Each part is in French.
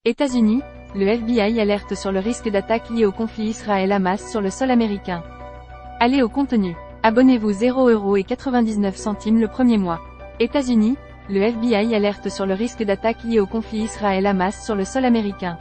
États-Unis, le FBI alerte sur le risque d'attaque lié au conflit Israël-Hamas sur le sol américain. Allez au contenu. Abonnez-vous 0,99 € le premier mois. États-Unis, le FBI alerte sur le risque d'attaque lié au conflit Israël-Hamas sur le sol américain.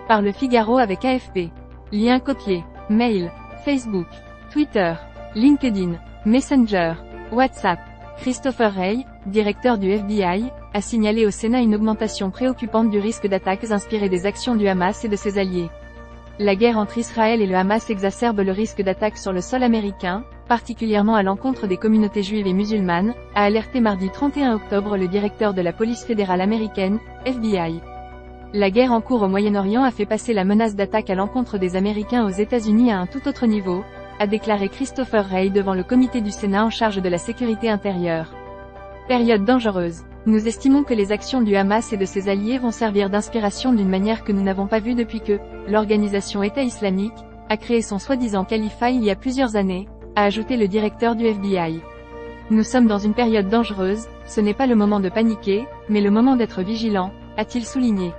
Par Le Figaro avec AFP. Lien copié. Mail, Facebook, Twitter, LinkedIn, Messenger, WhatsApp. Christopher Wray, directeur du FBI, a signalé au Sénat une augmentation préoccupante du risque d'attaques inspirées des actions du Hamas et de ses alliés. La guerre entre Israël et le Hamas exacerbe le risque d'attaque sur le sol américain, particulièrement à l'encontre des communautés juives et musulmanes, a alerté mardi 31 octobre le directeur de la police fédérale américaine, FBI. La guerre en cours au Moyen-Orient a fait passer la menace d'attaque à l'encontre des Américains aux États-Unis à un tout autre niveau, a déclaré Christopher Wray devant le comité du Sénat en charge de la sécurité intérieure. Période dangereuse. Nous estimons que les actions du Hamas et de ses alliés vont servir d'inspiration d'une manière que nous n'avons pas vue depuis que l'organisation État islamique a créé son soi-disant califat il y a plusieurs années, a ajouté le directeur du FBI. Nous sommes dans une période dangereuse, ce n'est pas le moment de paniquer, mais le moment d'être vigilant, a-t-il souligné.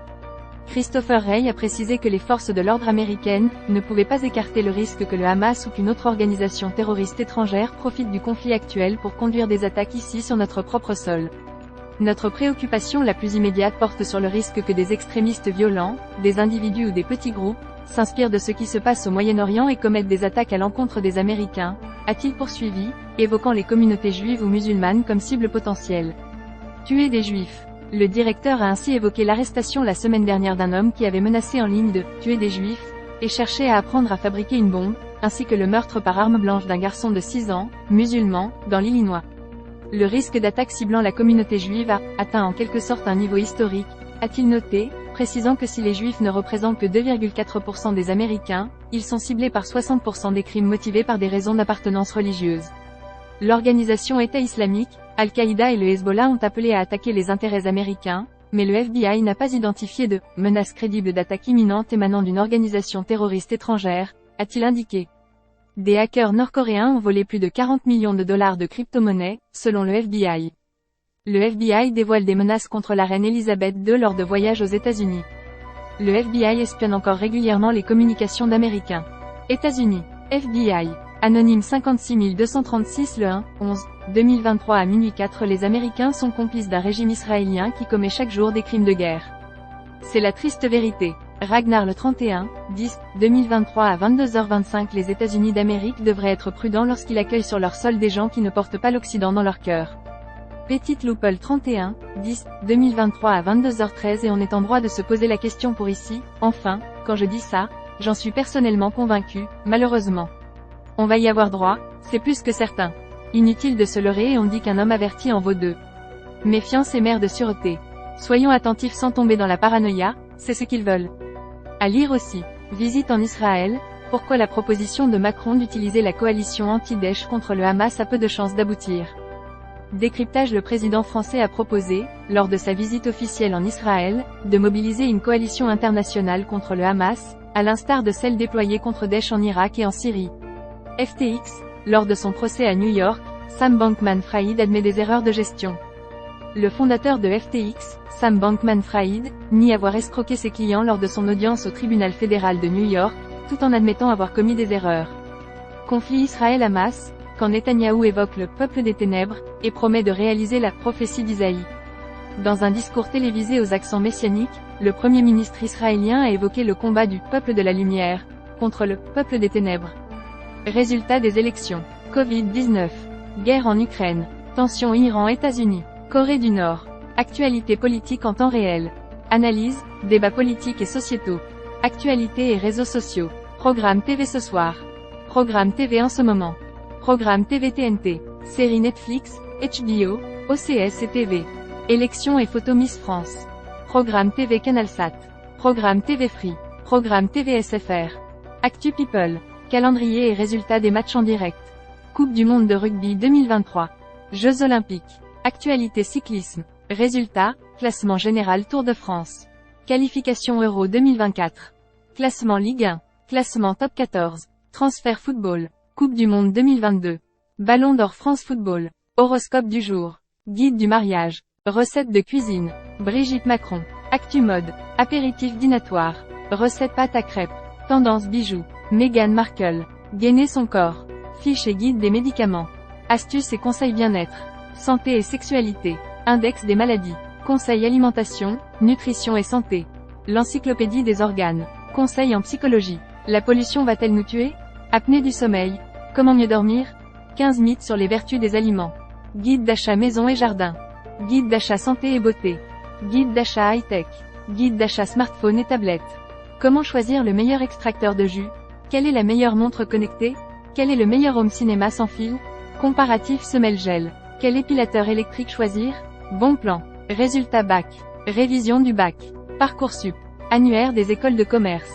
Christopher Wray a précisé que les forces de l'ordre américaines ne pouvaient pas écarter le risque que le Hamas ou qu'une autre organisation terroriste étrangère profite du conflit actuel pour conduire des attaques ici sur notre propre sol. Notre préoccupation la plus immédiate porte sur le risque que des extrémistes violents, des individus ou des petits groupes, s'inspirent de ce qui se passe au Moyen-Orient et commettent des attaques à l'encontre des Américains, a-t-il poursuivi, évoquant les communautés juives ou musulmanes comme cible potentielle. Tuer des juifs. Le directeur a ainsi évoqué l'arrestation la semaine dernière d'un homme qui avait menacé en ligne de « tuer des juifs » et cherchait à apprendre à fabriquer une bombe, ainsi que le meurtre par arme blanche d'un garçon de 6 ans, musulman, dans l'Illinois. Le risque d'attaque ciblant la communauté juive a atteint en quelque sorte un niveau historique, a-t-il noté, précisant que si les juifs ne représentent que 2,4% des Américains, ils sont ciblés par 60% des crimes motivés par des raisons d'appartenance religieuse. L'organisation État islamique, Al-Qaïda et le Hezbollah ont appelé à attaquer les intérêts américains, mais le FBI n'a pas identifié de « menace crédible d'attaque imminente émanant d'une organisation terroriste étrangère », a-t-il indiqué. Des hackers nord-coréens ont volé plus de 40 millions de dollars de crypto-monnaies, selon le FBI. Le FBI dévoile des menaces contre la reine Elisabeth II lors de voyages aux États-Unis. Le FBI espionne encore régulièrement les communications d'Américains. États-Unis. FBI. Anonyme 56236 le 1/11/2023 à minuit 4. Les Américains sont complices d'un régime israélien qui commet chaque jour des crimes de guerre. C'est la triste vérité. Ragnar le 31/10/2023 à 22h25. Les États-Unis d'Amérique devraient être prudents lorsqu'ils accueillent sur leur sol des gens qui ne portent pas l'Occident dans leur cœur. Petite Louple 31/10/2023 à 22h13. Et on est en droit de se poser la question pour ici, enfin, quand je dis ça, j'en suis personnellement convaincu, malheureusement. On va y avoir droit, c'est plus que certain. Inutile de se leurrer et on dit qu'un homme averti en vaut deux. Méfiance et mère de sûreté. Soyons attentifs sans tomber dans la paranoïa, c'est ce qu'ils veulent. À lire aussi. Visite en Israël, pourquoi la proposition de Macron d'utiliser la coalition anti-Daesh contre le Hamas a peu de chances d'aboutir. Décryptage. Le président français a proposé, lors de sa visite officielle en Israël, de mobiliser une coalition internationale contre le Hamas, à l'instar de celle déployée contre Daesh en Irak et en Syrie. FTX, lors de son procès à New York, Sam Bankman-Fried admet des erreurs de gestion. Le fondateur de FTX, Sam Bankman-Fried, nie avoir escroqué ses clients lors de son audience au tribunal fédéral de New York, tout en admettant avoir commis des erreurs. Conflit Israël-Hamas, quand Netanyahou évoque le « peuple des ténèbres » et promet de réaliser la prophétie d'Isaïe. Dans un discours télévisé aux accents messianiques, le Premier ministre israélien a évoqué le combat du « peuple de la lumière » contre le « peuple des ténèbres ». Résultat des élections. Covid-19. Guerre en Ukraine. Tensions Iran-États-Unis. Corée du Nord. Actualité politique en temps réel. Analyse, débats politiques et sociétaux. Actualité et réseaux sociaux. Programme TV ce soir. Programme TV en ce moment. Programme TV TNT. Série Netflix, HBO, OCS et TV. Élections et photos Miss France. Programme TV CanalSat. Programme TV Free. Programme TV SFR. Actu People. Calendrier et résultats des matchs en direct. Coupe du monde de rugby 2023. Jeux olympiques. Actualité cyclisme. Résultats, classement général Tour de France. Qualification Euro 2024. Classement Ligue 1. Classement Top 14. Transfert football. Coupe du monde 2022. Ballon d'or France Football. Horoscope du jour. Guide du mariage. Recettes de cuisine. Brigitte Macron. Actu mode, apéritif dînatoire, recette pâte à crêpes, tendance bijoux, Meghan Markle, gainer son corps, fiche et guide des médicaments, astuces et conseils bien-être, santé et sexualité, index des maladies, conseils alimentation, nutrition et santé, l'encyclopédie des organes, conseils en psychologie, la pollution va-t-elle nous tuer? Apnée du sommeil, comment mieux dormir? 15 mythes sur les vertus des aliments, guide d'achat maison et jardin, guide d'achat santé et beauté, guide d'achat high-tech, guide d'achat smartphone et tablette. Comment choisir le meilleur extracteur de jus? Quelle est la meilleure montre connectée? Quel est le meilleur home cinéma sans fil? Comparatif semelle gel. Quel épilateur électrique choisir? Bon plan. Résultat bac. Révision du bac. Parcoursup. Annuaire des écoles de commerce.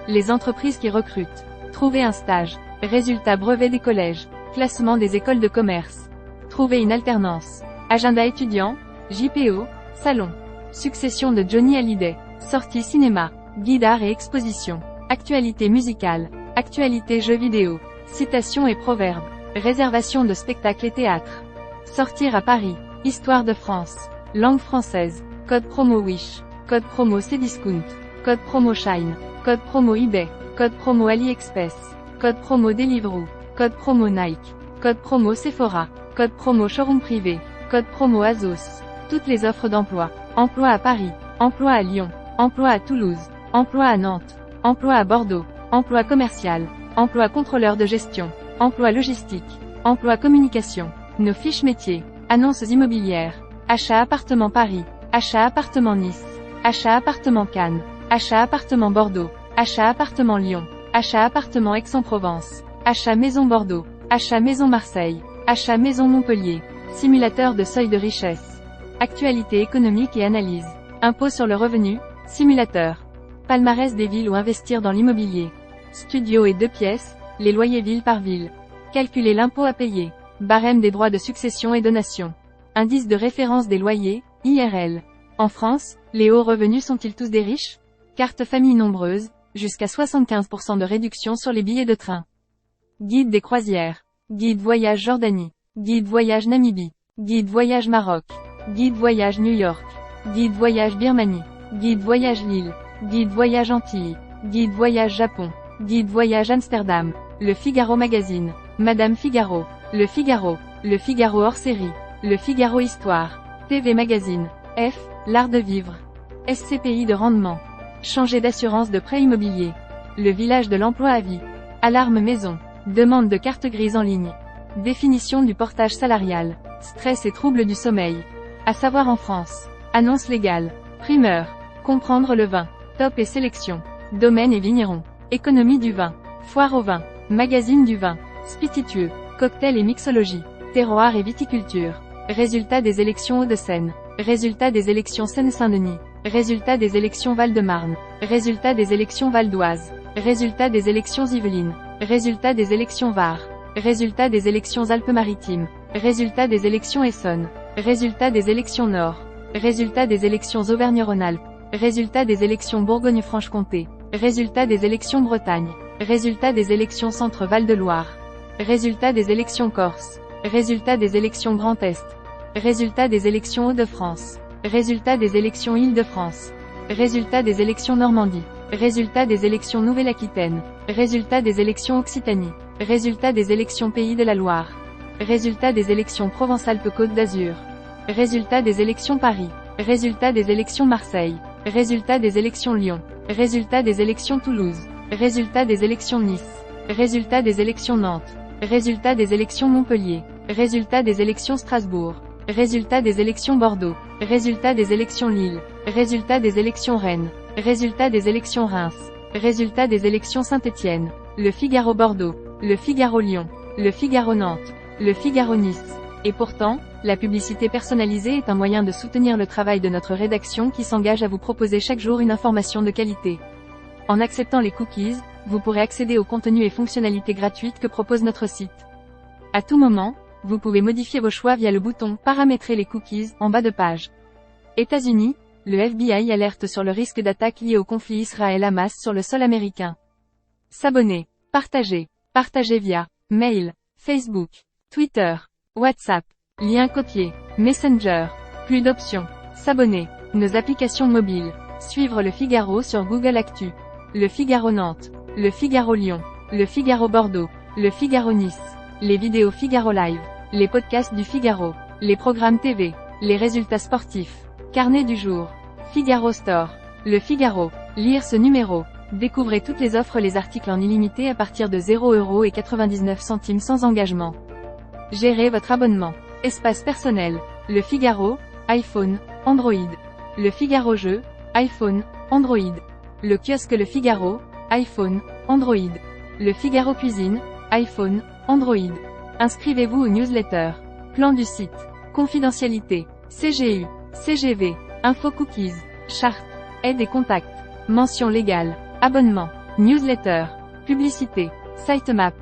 Les entreprises qui recrutent. Trouver un stage. Résultat brevet des collèges. Classement des écoles de commerce. Trouver une alternance. Agenda étudiant. JPO. Salon. Succession de Johnny Hallyday. Sortie cinéma. Guide art et exposition. Actualité musicale. Actualité jeux vidéo. Citations et proverbes. Réservation de spectacles et théâtres. Sortir à Paris. Histoire de France. Langue française. Code promo Wish. Code promo Cdiscount. Code promo Shine. Code promo eBay. Code promo AliExpress. Code promo Deliveroo. Code promo Nike. Code promo Sephora. Code promo Showroom privé. Code promo Azos. Toutes les offres d'emploi. Emploi à Paris. Emploi à Lyon. Emploi à Toulouse. Emploi à Nantes. Emploi à Bordeaux. Emploi commercial. Emploi contrôleur de gestion. Emploi logistique. Emploi communication. Nos fiches métiers. Annonces immobilières. Achat appartement Paris. Achat appartement Nice. Achat appartement Cannes. Achat appartement Bordeaux. Achat appartement Lyon. Achat appartement Aix-en-Provence. Achat maison Bordeaux. Achat maison Marseille. Achat maison Montpellier. Simulateur de seuil de richesse. Actualité économique et analyse. Impôt sur le revenu. Simulateur. Palmarès des villes où investir dans l'immobilier. Studio et 2 pièces, les loyers ville par ville. Calculer l'impôt à payer. Barème des droits de succession et donation. Indice de référence des loyers, IRL. En France, les hauts revenus sont-ils tous des riches? Carte famille nombreuse, jusqu'à 75% de réduction sur les billets de train. Guide des croisières. Guide voyage Jordanie. Guide voyage Namibie. Guide voyage Maroc. Guide voyage New York. Guide voyage Birmanie. Guide voyage Lille. Guide voyage Antilles. Guide voyage Japon. Guide voyage Amsterdam. Le Figaro Magazine. Madame Figaro. Le Figaro. Le Figaro hors série. Le Figaro Histoire. TV Magazine. F. L'art de vivre. SCPI de rendement. Changer d'assurance de prêt immobilier. Le village de l'emploi à vie. Alarme maison. Demande de carte grise en ligne. Définition du portage salarial. Stress et troubles du sommeil. À savoir en France. Annonce légale. Primeur. Comprendre le vin. Top et sélection. Domaine et vigneron. Économie du vin. Foire au vin. Magazine du vin. Spiritueux. Cocktail et mixologie. Terroir et viticulture. Résultat des élections Hauts-de-Seine. Résultat des élections Seine-Saint-Denis. Résultat des élections Val-de-Marne. Résultat des élections Val d'Oise. Résultat des élections Yvelines. Résultat des élections Var. Résultat des élections Alpes-Maritimes. Résultat des élections Essonne. Résultat des élections Nord. Résultat des élections Auvergne-Rhône-Alpes. Résultat des élections Bourgogne-Franche-Comté. Résultat des élections Bretagne. Résultat des élections Centre-Val de Loire. Résultat des élections Corse. Résultat des élections Grand Est. Résultat des élections Hauts-de-France. Résultat des élections Île-de-France. Résultat des élections Normandie. Résultat des élections Nouvelle-Aquitaine. Résultat des élections Occitanie. Résultat des élections Pays de la Loire. Résultat des élections Provence-Alpes-Côte d'Azur. Résultat des élections Paris. Résultat des élections Marseille. Résultat des élections Lyon. Résultat des élections Toulouse. Résultat des élections Nice. Résultat des élections Nantes. Résultat des élections Montpellier. Résultat des élections Strasbourg. Résultat des élections Bordeaux. Résultat des élections Lille. Résultat des élections Rennes. Résultat des élections Reims. Résultat des élections Saint-Étienne. Le Figaro Bordeaux. Le Figaro Lyon. Le Figaro Nantes. Le Figaro Nice. Et pourtant, la publicité personnalisée est un moyen de soutenir le travail de notre rédaction qui s'engage à vous proposer chaque jour une information de qualité. En acceptant les cookies, vous pourrez accéder aux contenus et fonctionnalités gratuites que propose notre site. À tout moment, vous pouvez modifier vos choix via le bouton « Paramétrer les cookies » en bas de page. États-Unis, le FBI alerte sur le risque d'attaque lié au conflit Israël-Hamas sur le sol américain. S'abonner, partager, partager via mail, Facebook, Twitter, WhatsApp, lien copié, Messenger, plus d'options, s'abonner, nos applications mobiles. Suivre Le Figaro sur Google Actu. Le Figaro Nantes. Le Figaro Lyon. Le Figaro Bordeaux. Le Figaro Nice. Les vidéos Figaro Live. Les podcasts du Figaro. Les programmes TV. Les résultats sportifs. Carnet du jour. Figaro Store. Le Figaro. Lire ce numéro. Découvrez toutes les offres, les articles en illimité à partir de 0,99 € sans engagement. Gérez votre abonnement. Espace personnel. Le Figaro. iPhone, Android. Le Figaro Jeux. iPhone, Android. Le kiosque Le Figaro. iPhone, Android. Le Figaro Cuisine. iPhone, Android. Inscrivez-vous aux newsletters. Plan du site. Confidentialité. CGU. CGV. Info cookies. Charte. Aide et contact. Mention légale. Abonnement. Newsletter. Publicité. Sitemap.